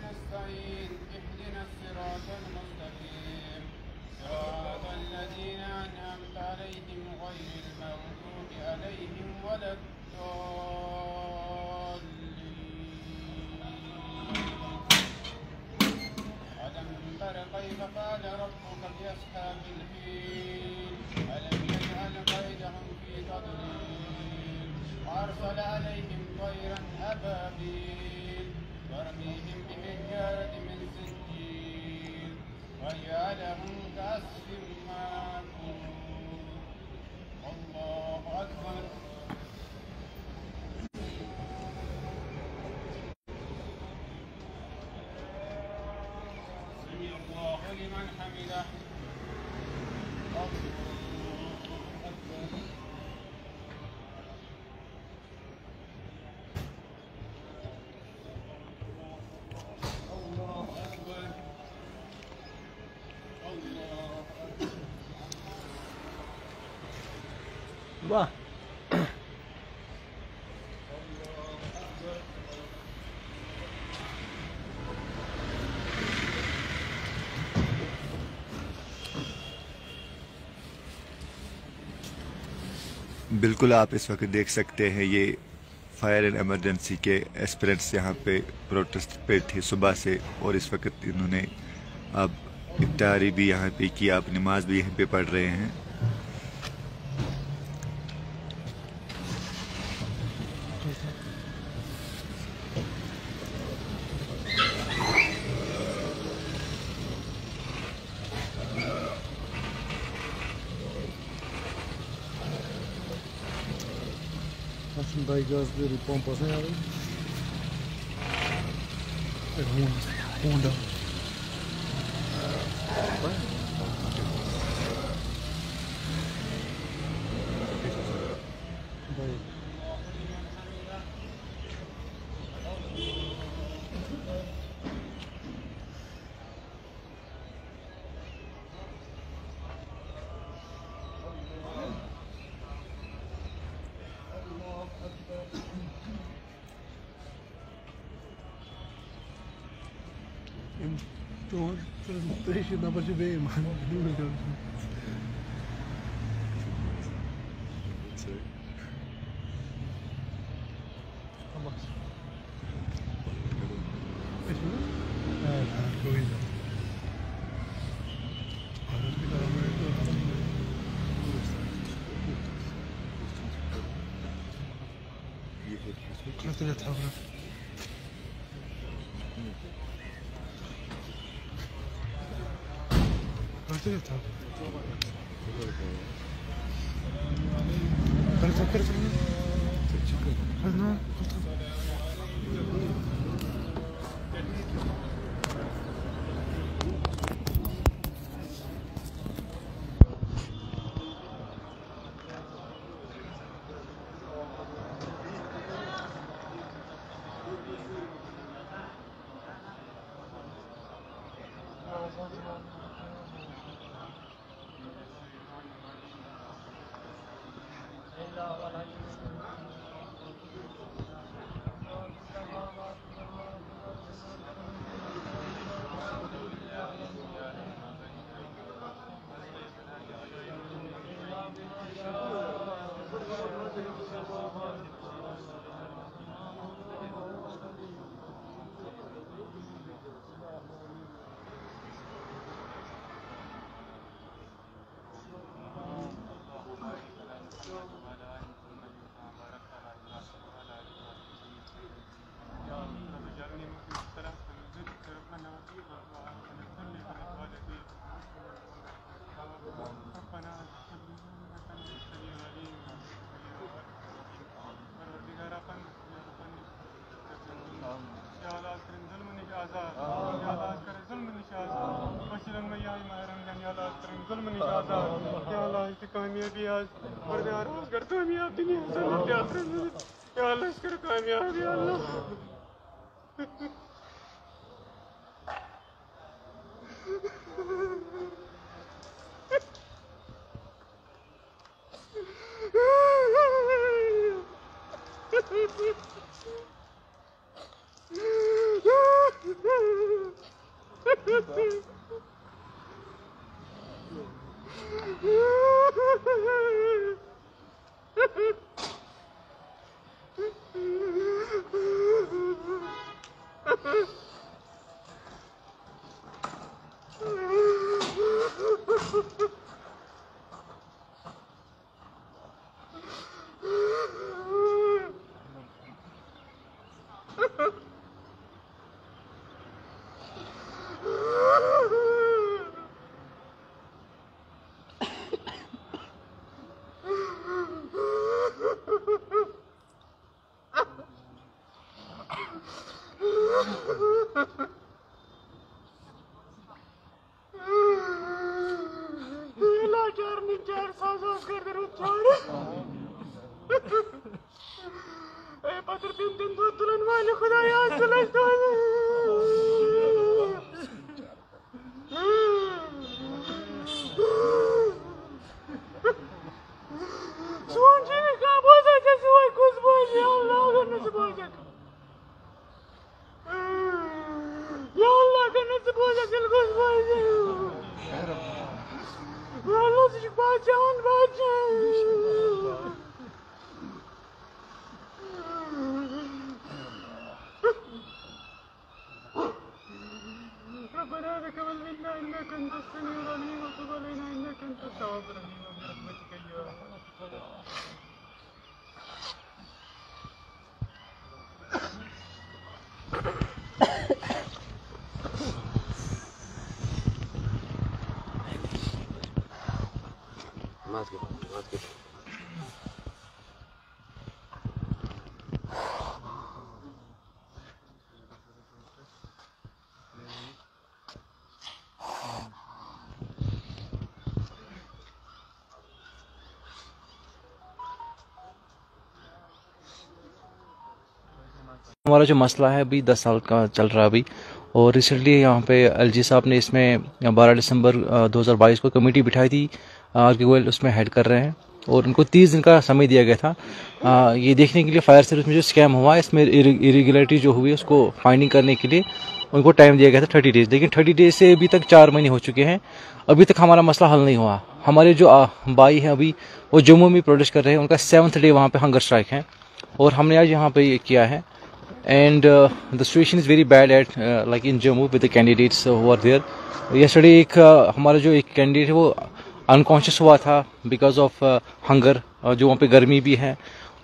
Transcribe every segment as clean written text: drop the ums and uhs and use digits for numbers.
نستعين اهدنا الصراط المستقيم صراط الذين أنعمت عليهم غير المغضوب عليهم ولا الضالين. ألم تر كيف فعل ربك بأصحاب الفيل ألم يجعل كيدهم في تضليل وأرسل عليهم طيرا أبابيل ترميهم بحجارة من سجيل وجعلهم كعصف مأكول. الله أكبر. سمع الله لمن حمده. الله أكبر. الله أكبر. الله أكبر. वाह बिल्कुल आप इस वक्त देख सकते हैं ये फायर एंड एमरजेंसी के एस्पिरेंट्स यहाँ पे प्रोटेस्ट पे थे सुबह से, और इस वक्त इन्होंने अब इफ्तारी भी यहाँ पे की, आप नमाज भी यहीं पे पढ़ रहे हैं। Aslında gazları pompasına yardım. Honda. Então, três dá pra te ver, mano. हमारा जो मसला है अभी 10 साल का चल रहा है अभी, और रिसेंटली यहाँ पे एलजी साहब ने इसमें 12 दिसंबर 2022 को कमेटी बिठाई थी, आर के गोयल उसमें हेड कर रहे हैं, और उनको 30 दिन का समय दिया गया था ये देखने के लिए फायर सर्विस में जो स्कैम हुआ इसमें इरेगुलरिटी जो हुई उसको फाइंडिंग करने के लिए उनको टाइम दिया गया था 30 डेज। लेकिन 30 डेज से अभी तक 4 महीने हो चुके हैं, अभी तक हमारा मसला हल नहीं हुआ। हमारे जो भाई हैं अभी वो जम्मू में प्रोटेस्ट कर रहे हैं, उनका 7th डे वहाँ पे हंगर स्ट्राइक है, और हमने आज यहाँ पे ये किया है। And the situation is very bad at like in Jammu with the candidates who are there. Yesterday एक हमारा जो एक कैंडिडेट है वो अनकॉन्शियस हुआ था बिकॉज ऑफ हंगर, जो वहाँ पे गर्मी भी है,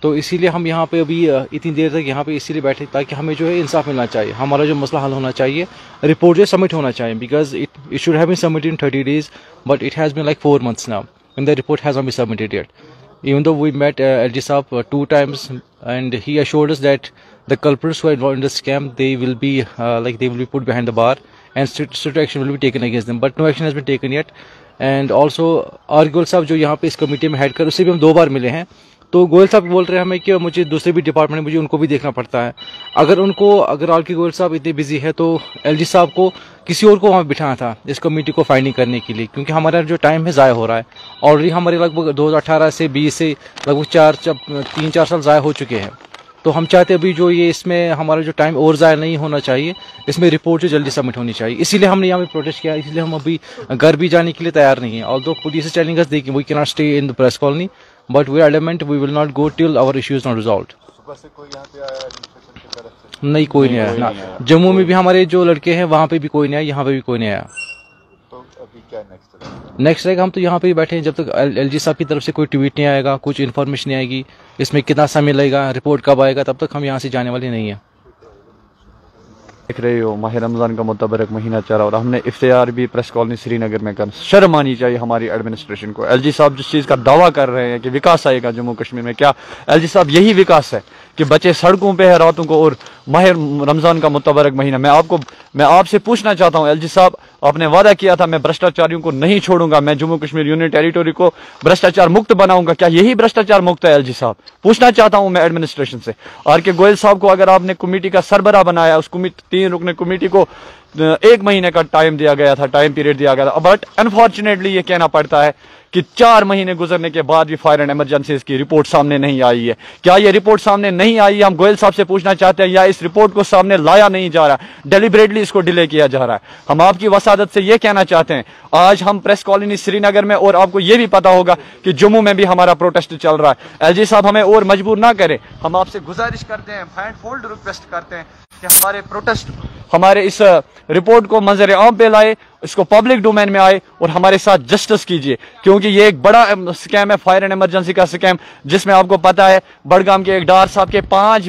तो इसीलिए हम यहाँ पे अभी इतनी देर तक यहाँ पे इसीलिए बैठे ताकि हमें जो है इंसाफ मिलना चाहिए, हमारा जो मसला हल होना चाहिए, रिपोर्ट जो सबमिट होना चाहिए, because it should have been submitted in 30 days but it has been like 4 months now and the report has not been submitted yet. Even though we met LG Saab 2 times and he assured us that the culprits who are involved in the scam, they will be put behind the bar and strict action will be taken against them, but no action has been taken yet. And also R Goyal साहब जो यहाँ पे इस committee में head कर, उससे भी हम 2 बार मिले हैं, तो गोयल साहब बोल रहे हैं हमें कि मुझे दूसरे भी डिपार्टमेंट में मुझे उनको भी देखना पड़ता है। अगर आर के गोयल साहब इतने बिजी है तो एलजी साहब को किसी और को वहाँ बिठाना था इस कमेटी को फाइंडिंग करने के लिए, क्योंकि हमारा जो टाइम है ज़ाया हो रहा है। ऑलरेडी हमारे लगभग 2018 से 20 से लगभग 3-4 साल ज़ाया हो चुके हैं, तो हम चाहते अभी जो ये इसमें हमारा जो टाइम और ज़ाया नहीं होना चाहिए, इसमें रिपोर्ट जो जल्दी सबमिट होनी चाहिए। इसीलिए हमने यहाँ पे प्रोटेस्ट किया, इसलिए हम अभी घर भी जाने के लिए तैयार नहीं है। Although police is telling us that we can not stay in the press colony, but we are adamant we will not go till our issues not resolved. सुबह से कोई यहाँ पे आया एडमिनिस्ट्रेशन की तरफ से? नहीं, कोई नहीं आया ना। जम्मू में भी हमारे जो लड़के हैं वहाँ पे भी कोई नहीं आया, यहाँ पे भी कोई नहीं आया। तो अभी क्या नेक्स्ट रहेगा? हम तो यहाँ पे ही बैठे हैं जब तक एलजी साहब की तरफ से कोई ट्वीट नहीं आएगा, कुछ इन्फॉर्मेशन नहीं आएगी, इसमें कितना समय लगेगा, रिपोर्ट कब आएगा, तब तक हम यहाँ से जाने वाले नहीं है। देख रहे हो माह रमज़ान का मुतबरक महीना चल रहा और हमने इफ्तियार भी प्रेस कॉलोनी श्रीनगर में कर। शर्म आनी चाहिए हमारी एडमिनिस्ट्रेशन को। एलजी साहब जिस चीज़ का दावा कर रहे हैं कि विकास आएगा जम्मू कश्मीर में, क्या एलजी साहब यही विकास है कि बच्चे सड़कों पे है रातों को और माह रमज़ान का मुतबरक महीना? मैं आपसे पूछना चाहता हूँ एलजी साहब, आपने वादा किया था मैं भ्रष्टाचारियों को नहीं छोड़ूंगा, मैं जम्मू कश्मीर यूनियन टेरिटोरी को भ्रष्टाचार मुक्त बनाऊंगा, क्या यही भ्रष्टाचार मुक्त है एलजी साहब? पूछना चाहता हूं मैं एडमिनिस्ट्रेशन से। आर के गोयल साहब को अगर आपने कमेटी का सरबराह बनाया, उस 3 रुकने कमेटी को 1 महीने का टाइम दिया गया था, टाइम पीरियड दिया गया था, बट अनफॉर्चुनेटली ये कहना पड़ता है कि 4 महीने गुजरने के बाद भी फायर एंड इमरजेंसीज की रिपोर्ट सामने नहीं आई है। क्या ये रिपोर्ट सामने नहीं आई है? हम गोयल साहब से पूछना चाहते हैं, या इस रिपोर्ट को सामने लाया नहीं जा रहा, डेलिबरेटली इसको डिले किया जा रहा है? हम आपकी वसादत से ये कहना चाहते हैं, आज हम प्रेस कॉलोनी श्रीनगर में, और आपको ये भी पता होगा कि जम्मू में भी हमारा प्रोटेस्ट चल रहा है। एलजी साहब हमें और मजबूर ना करें, हम आपसे गुजारिश करते हैं, हैंड फोल्ड रिक्वेस्ट करते हैं कि हमारे प्रोटेस्ट, हमारे इस रिपोर्ट को मंजर आम पे लाए, इसको पब्लिक डोमेन में आए और हमारे साथ जस्टिस कीजिए, क्योंकि ये एक बड़ा स्कैम है, फायर एंड इमरजेंसी का स्कैम, जिसमें आपको पता है बड़गाम के एक डार साहब के 5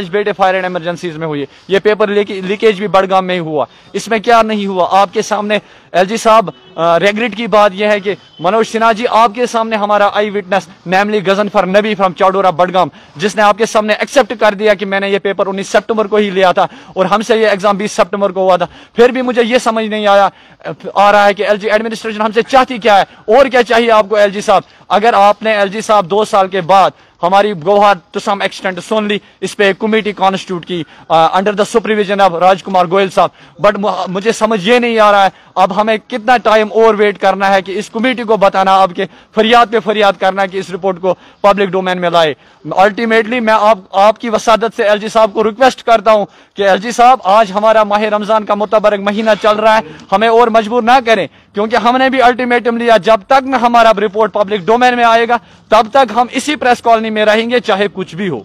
बेटे फायर एंड इमरजेंसीज में हुए। ये पेपर लीकेज भी बड़गाम में ही हुआ, इसमें क्या नहीं हुआ आपके सामने। एलजी साहब, रेग्रेट की बात यह है कि मनोज सिन्हा जी आपके सामने हमारा आई witness, namely Ghazanfar Nabi from Chadoora Budgam, जिसने आपके सामने एक्सेप्ट कर दिया कि मैंने ये पेपर 19 सितंबर को ही लिया था और हमसे ये एग्जाम 20 सितंबर को हुआ था। फिर भी मुझे ये समझ नहीं आ रहा है कि एलजी एडमिनिस्ट्रेशन हमसे चाहती क्या है, और क्या चाहिए आपको एलजी साहब? अगर आपने एलजी साहब 2 साल के बाद हमारी गुहार टू सम एक्सटेंट सुन ली, इस पे एक कमेटी कॉन्स्टिट्यूट की अंडर द सुपरविजन ऑफ राजकुमार गोयल साहब, बट मुझे समझ ये नहीं आ रहा है अब हमें कितना टाइम और वेट करना है कि इस कमेटी को बताना, आपके फरियाद पे फरियाद करना कि इस रिपोर्ट को पब्लिक डोमेन में लाए। अल्टीमेटली मैं आपकी वसादत से एलजी साहब को रिक्वेस्ट करता हूं कि एलजी साहब, आज हमारा माह रमजान का मुतबरक महीना चल रहा है, हमें और मजबूर ना करें, क्योंकि हमने भी अल्टीमेटम लिया, जब तक न हमारा रिपोर्ट पब्लिक डोमेन में आएगा तब तक हम इसी प्रेस कॉलोनी में रहेंगे, चाहे कुछ भी हो।